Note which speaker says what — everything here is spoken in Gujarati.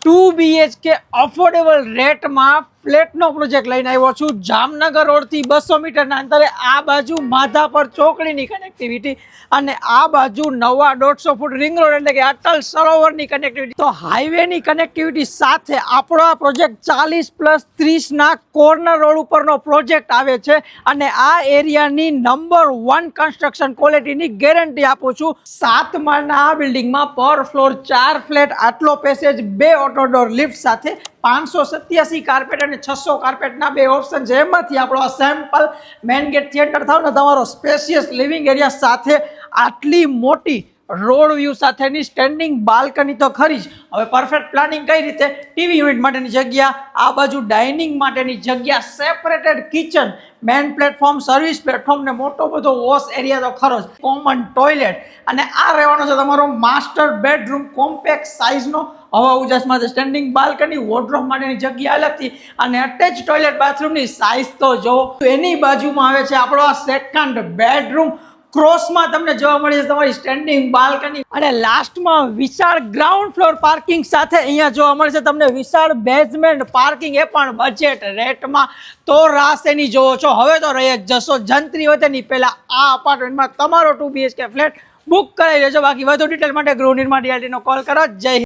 Speaker 1: 2 BHK અફોર્ડેબલ રેટમાં ફ્લેટનો પ્રોજેક્ટ લઈને આવ્યો છું જામનગર રોડથી 200 મીટરના અંતરે. આ બાજુ માધાપર ચોકડીની કનેક્ટિવિટી અને આ બાજુ નવા 150 ફૂટ રિંગ રોડ એટલે કે અટલ સરોવરની કનેક્ટિવિટી. તો હાઈવેની કનેક્ટિવિટી સાથે આપણો આ પ્રોજેક્ટ 40+30 ના કોર્નર રોડ ઉપરનો પ્રોજેક્ટ આવે છે અને આ એરિયાની નંબર 1 કન્સ્ટ્રક્શન ક્વોલિટીની ગેરંટી આપું છું. 7 માળના આ બિલ્ડિંગમાં પર ફ્લોર 4 ફ્લેટ, આટલો પેસેજ, 2 ઓટો ડોર લિફ્ટ સાથે 587 કાર્પેટ અને 600 કાર્પેટના 2 ઓપ્શન છે. એમાંથી આપણો આ સેમ્પલ મેન ગેટ થિયેટર થાવ ને તમારો સ્પેશિયસ લિવિંગ એરિયા સાથે આટલી મોટી રોડ વ્યૂ સાથેની સ્ટેન્ડિંગ બાલ્કની તો ખરી જ. હવે પરફેક્ટ પ્લાનિંગ કઈ રીતે? ટીવી યુનિટ માટેની જગ્યા, આ બાજુ ડાઇનિંગ માટેની જગ્યા, separated kitchen, main platform, service platform ને મોટો બધો વોશ એરિયા તો ખરો જ, કોમન ટોયલેટ. અને આ રહેવાનો છે તમારો માસ્ટર બેડરૂમ, કોમ્પેક્ટ સાઇઝનો, હવા ઉજાસ માટે સ્ટેન્ડિંગ બાલ્કની, વોર્ડરોબ માટેની જગ્યા અલગથી અને અટેચ ટોયલેટ બાથરૂમની સાઇઝ તો જો. એની બાજુમાં આવે છે આપણો આ સેકન્ડ બેડરૂમ. ક્રોસમાં તમને જોવા મળે છે તમારી સ્ટેન્ડિંગ બાલ્કની અને લાસ્ટમાં વિશાળ ગ્રાઉન્ડ ફ્લોર પાર્કિંગ સાથે અહીંયા જોવા મળે છે તમને વિશાળ બેઝમેન્ટ પાર્કિંગ, એ પણ બજેટ રેટમાં. તો રાસ એની જોવો છો. હવે તો રહી જ જશો. જંત્રી હોય તેની પહેલા આ અપાર્ટમેન્ટમાં તમારો 2 BHK ફ્લેટ બુક કરાવી લેજો. બાકી વધુ ડિટેલ માટે ગૃહ નિર્માણ રિયાલિટીનો કોલ કરો. જય